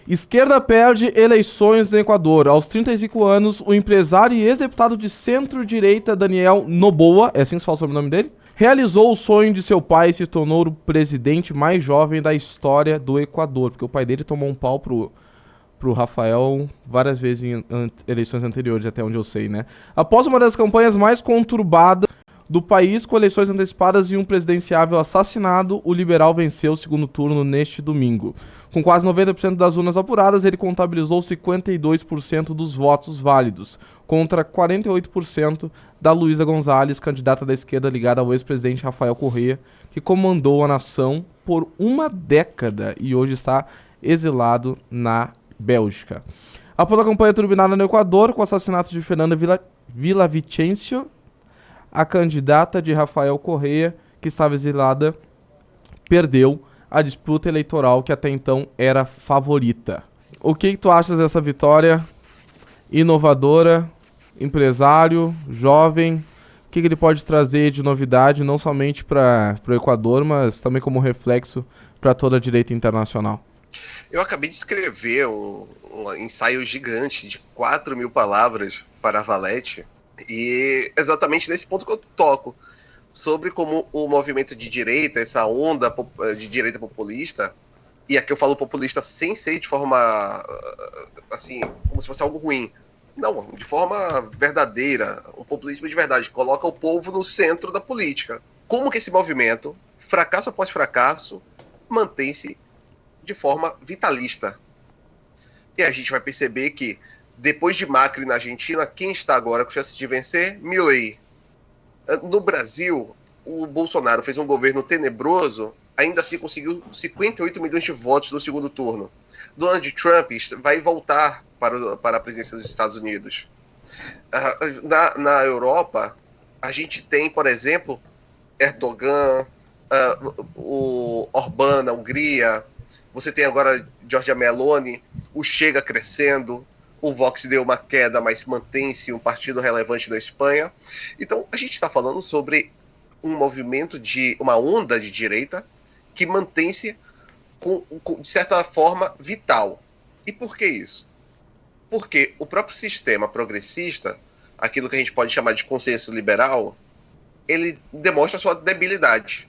Esquerda perde eleições no Equador. Aos 35 anos, o empresário e ex-deputado de centro-direita Daniel Noboa, é assim que se fala o sobrenome dele, realizou o sonho de seu pai e se tornou o presidente mais jovem da história do Equador, porque o pai dele tomou um pau pro Rafael várias vezes em eleições anteriores, até onde eu sei, né? Após uma das campanhas mais conturbadas do país, com eleições antecipadas e um presidenciável assassinado, o liberal venceu o segundo turno neste domingo. Com quase 90% das urnas apuradas, ele contabilizou 52% dos votos válidos, contra 48% da Luísa Gonzalez, candidata da esquerda ligada ao ex-presidente Rafael Correa, que comandou a nação por uma década e hoje está exilado na Bélgica. Após a campanha turbinada no Equador, com o assassinato de Fernanda Villavicencio, a candidata de Rafael Correa, que estava exilada, perdeu a disputa eleitoral que até então era favorita. O que tu achas dessa vitória inovadora, empresário, jovem? O que ele pode trazer de novidade, não somente para o Equador, mas também como reflexo para toda a direita internacional? Eu acabei de escrever um ensaio gigante de 4.000 palavras para a Valete, e exatamente nesse ponto que eu toco, sobre como o movimento de direita, essa onda de direita populista, e aqui eu falo populista sem ser de forma, assim, como se fosse algo ruim. Não, de forma verdadeira, um populismo de verdade, coloca o povo no centro da política. Como que esse movimento, fracasso após fracasso, mantém-se de forma vitalista? E a gente vai perceber que, depois de Macri na Argentina, quem está agora com chance de vencer? Milei. No Brasil, o Bolsonaro fez um governo tenebroso, ainda assim conseguiu 58 milhões de votos no segundo turno. Donald Trump vai voltar para a presidência dos Estados Unidos. Na Europa, a gente tem, por exemplo, Erdogan, o Orbán na Hungria, você tem agora Giorgia Meloni, o Chega crescendo, o Vox deu uma queda, mas mantém-se um partido relevante na Espanha. Então, a gente está falando sobre um movimento uma onda de direita que mantém-se, de certa forma, vital. E por que isso? Porque o próprio sistema progressista, aquilo que a gente pode chamar de consenso liberal, ele demonstra sua debilidade.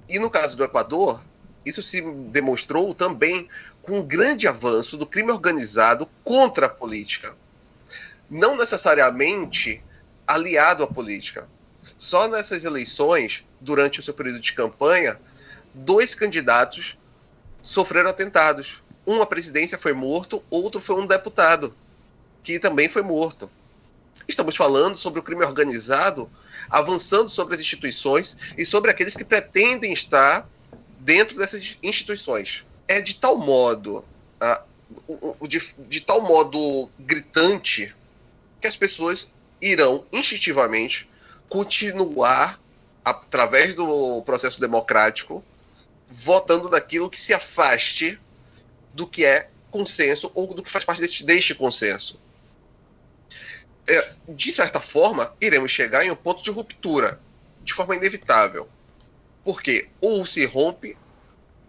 E no caso do Equador, isso se demonstrou também com um grande avanço do crime organizado contra a política. Não necessariamente aliado à política. Só nessas eleições, durante o seu período de campanha, 2 candidatos sofreram atentados. Um à presidência foi morto, outro foi um deputado, que também foi morto. Estamos falando sobre o crime organizado, avançando sobre as instituições e sobre aqueles que pretendem estar dentro dessas instituições. É de tal modo, de tal modo gritante, que as pessoas irão instintivamente continuar, através do processo democrático, votando naquilo que se afaste do que é consenso ou do que faz parte deste consenso. De certa forma, iremos chegar em um ponto de ruptura, de forma inevitável. Porque ou se rompe,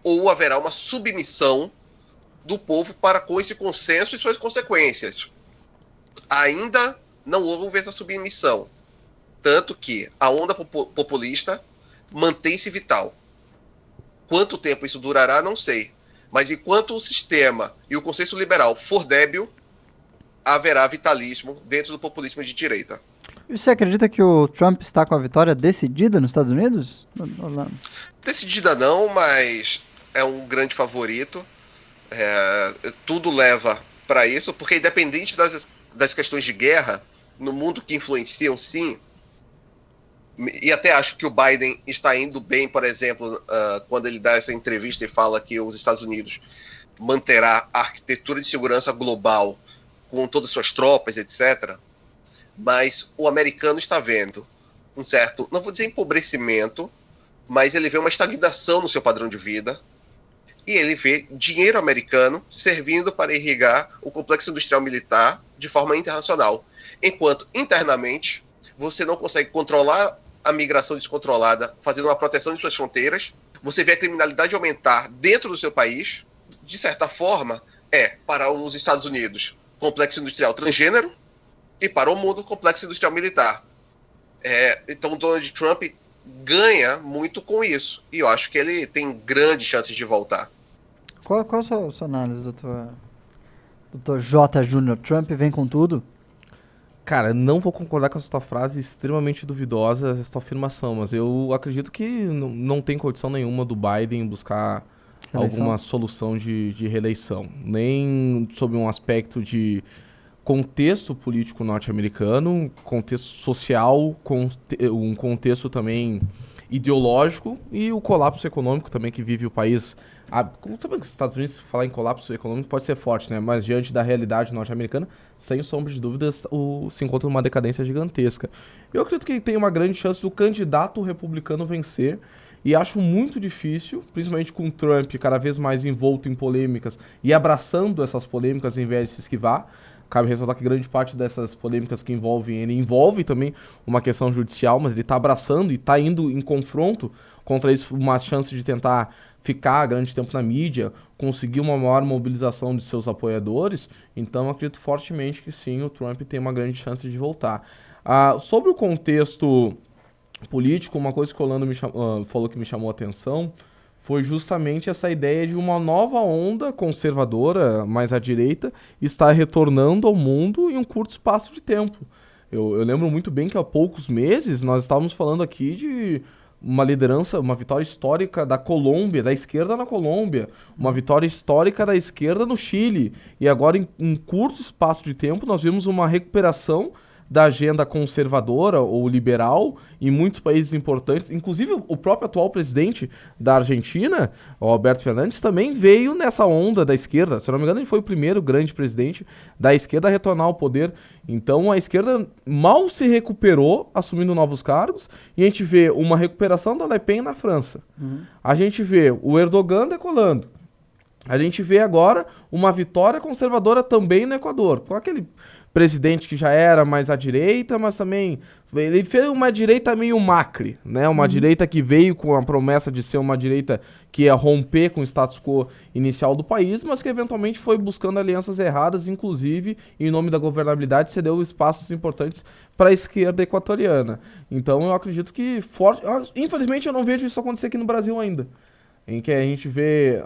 ou haverá uma submissão do povo para com esse consenso e suas consequências. Ainda não houve essa submissão. Tanto que a onda populista mantém-se vital. Quanto tempo isso durará, não sei. Mas enquanto o sistema e o consenso liberal for débil, haverá vitalismo dentro do populismo de direita. E você acredita que o Trump está com a vitória decidida nos Estados Unidos? Decidida não, mas é um grande favorito. Tudo leva para isso, porque independente das questões de guerra no mundo que influenciam, sim, e até acho que o Biden está indo bem, por exemplo, quando ele dá essa entrevista e fala que os Estados Unidos manterá a arquitetura de segurança global com todas as suas tropas, etc. Mas o americano está vendo um certo, não vou dizer empobrecimento, mas ele vê uma estagnação no seu padrão de vida, e ele vê dinheiro americano servindo para irrigar o complexo industrial militar de forma internacional, enquanto internamente você não consegue controlar a migração descontrolada, fazendo uma proteção de suas fronteiras, você vê a criminalidade aumentar dentro do seu país, de certa forma, para os Estados Unidos, complexo industrial transgênero, e para o mundo, complexo industrial militar. Então, o Donald Trump ganha muito com isso. E eu acho que ele tem grandes chances de voltar. Qual a sua análise, doutor J. Júnior? Trump vem com tudo? Cara, não vou concordar com essa frase extremamente duvidosa, essa afirmação, mas eu acredito que não tem condição nenhuma do Biden buscar alguma solução de reeleição. Nem sob um aspecto de contexto político norte-americano, contexto social, um contexto também ideológico e o colapso econômico também que vive o país. Como sabe que os Estados Unidos, falar em colapso econômico pode ser forte, né? Mas diante da realidade norte-americana, sem sombra de dúvidas, se encontra uma decadência gigantesca. Eu acredito que tem uma grande chance do candidato republicano vencer. E acho muito difícil, principalmente com o Trump cada vez mais envolto em polêmicas e abraçando essas polêmicas em vez de se esquivar. Cabe ressaltar que grande parte dessas polêmicas que envolvem ele envolve também uma questão judicial, mas ele está abraçando e está indo em confronto contra isso, uma chance de tentar ficar grande tempo na mídia, conseguir uma maior mobilização de seus apoiadores. Então acredito fortemente que sim, o Trump tem uma grande chance de voltar. Sobre o contexto político, uma coisa que o Orlando falou que me chamou a atenção foi justamente essa ideia de uma nova onda conservadora, mais à direita, estar retornando ao mundo em um curto espaço de tempo. Eu lembro muito bem que há poucos meses nós estávamos falando aqui de uma liderança, uma vitória histórica da Colômbia, da esquerda na Colômbia, uma vitória histórica da esquerda no Chile, e agora em um curto espaço de tempo nós vimos uma recuperação da agenda conservadora ou liberal em muitos países importantes. Inclusive, o próprio atual presidente da Argentina, o Alberto Fernandes, também veio nessa onda da esquerda. Se eu não me engano, ele foi o primeiro grande presidente da esquerda a retornar ao poder. Então, a esquerda mal se recuperou, assumindo novos cargos, e a gente vê uma recuperação da Le Pen na França. A gente vê o Erdogan decolando. A gente vê agora uma vitória conservadora também no Equador, com aquele presidente que já era mais à direita, mas também ele fez uma direita meio Macri, né? Uma direita que veio com a promessa de ser uma direita que ia romper com o status quo inicial do país, mas que eventualmente foi buscando alianças erradas, inclusive em nome da governabilidade cedeu espaços importantes para a esquerda equatoriana. Então eu acredito que infelizmente eu não vejo isso acontecer aqui no Brasil ainda, em que a gente vê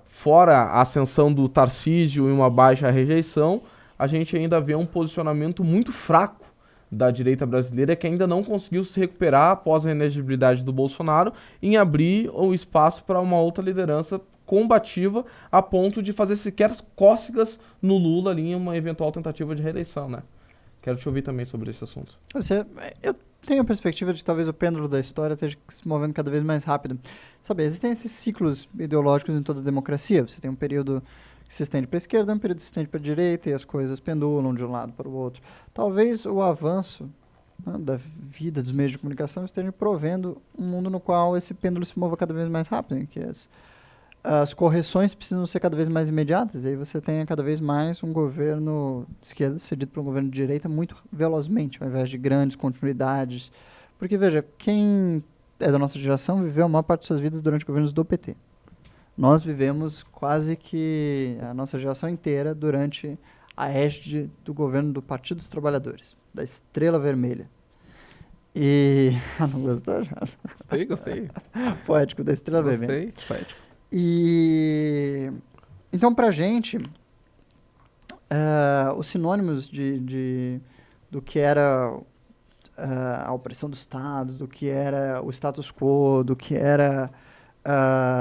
fora a ascensão do Tarcísio e uma baixa rejeição, a gente ainda vê um posicionamento muito fraco da direita brasileira que ainda não conseguiu se recuperar após a inelegibilidade do Bolsonaro em abrir o espaço para uma outra liderança combativa a ponto de fazer sequer cócegas no Lula ali em uma eventual tentativa de reeleição, né? Quero te ouvir também sobre esse assunto. Eu tenho a perspectiva de que talvez o pêndulo da história esteja se movendo cada vez mais rápido. Sabe, existem esses ciclos ideológicos em toda a democracia. Você tem um período que se estende para a esquerda, um período que se estende para a direita e as coisas pendulam de um lado para o outro. Talvez o avanço da vida dos meios de comunicação esteja provendo um mundo no qual esse pêndulo se mova cada vez mais rápido, em que as correções precisam ser cada vez mais imediatas, e aí você tem cada vez mais um governo de esquerda cedido por um governo de direita muito velozmente, ao invés de grandes continuidades. Porque, veja, quem é da nossa geração viveu a maior parte de suas vidas durante governos do PT. Nós vivemos quase que a nossa geração inteira durante a égide do governo do Partido dos Trabalhadores, da Estrela Vermelha. E... não gostou, já? Gostei. Poético, da Estrela Vermelha. Gostei, poético. E... então, pra gente, os sinônimos do que era a opressão do Estado, do que era o status quo, do que era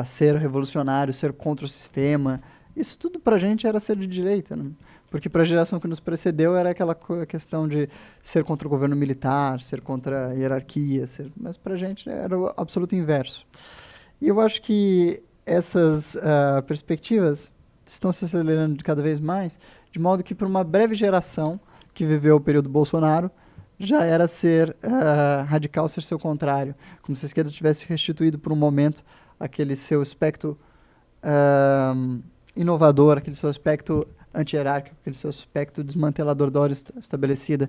ser revolucionário, ser contra o sistema, isso tudo pra gente era ser de direita, né? Porque pra geração que nos precedeu era aquela questão de ser contra o governo militar, ser contra a hierarquia, mas pra gente era o absoluto inverso. E eu acho que essas perspectivas estão se acelerando de cada vez mais, de modo que por uma breve geração que viveu o período Bolsonaro, já era ser radical, ser seu contrário, como se a esquerda tivesse restituído por um momento aquele seu aspecto inovador, aquele seu aspecto anti-hierárquico, aquele seu aspecto desmantelador da ordem estabelecida,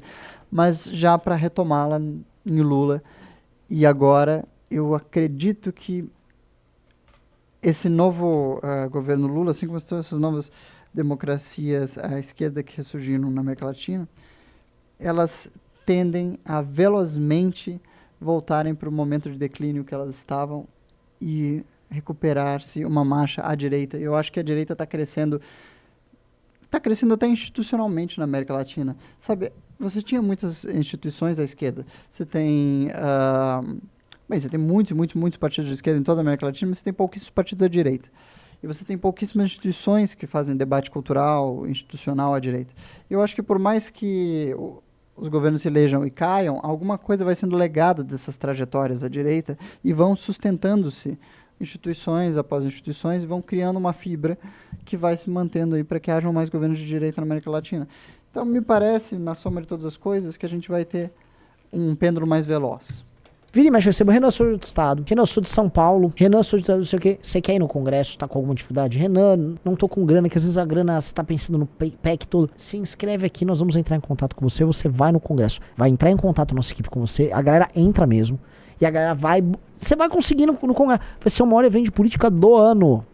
mas já para retomá-la em Lula. E agora eu acredito que esse novo governo Lula, assim como todas essas novas democracias à esquerda que ressurgiram na América Latina, elas tendem a velozmente voltarem para o momento de declínio que elas estavam e recuperar-se uma marcha à direita. Eu acho que a direita está crescendo até institucionalmente na América Latina. Sabe, você tinha muitas instituições à esquerda. Você tem... você tem muitos partidos de esquerda em toda a América Latina, mas você tem pouquíssimos partidos à direita. E você tem pouquíssimas instituições que fazem debate cultural, institucional à direita. Eu acho que por mais que os governos se elejam e caiam, alguma coisa vai sendo legada dessas trajetórias à direita e vão sustentando-se instituições após instituições e vão criando uma fibra que vai se mantendo aí para que hajam mais governos de direita na América Latina. Então, me parece, na soma de todas as coisas, que a gente vai ter um pêndulo mais veloz. Vira e mexe, eu recebo, Renan, sou de estado, Renan, sou de São Paulo, Renan, sou de não sei o que, você quer ir no congresso, tá com alguma dificuldade? Renan, não tô com grana, que às vezes a grana, você tá pensando no PEC todo, se inscreve aqui, nós vamos entrar em contato com você, você vai no congresso, vai entrar em contato nossa equipe com você, a galera entra mesmo, e a galera vai, você vai conseguir no congresso, vai ser o maior evento de política do ano.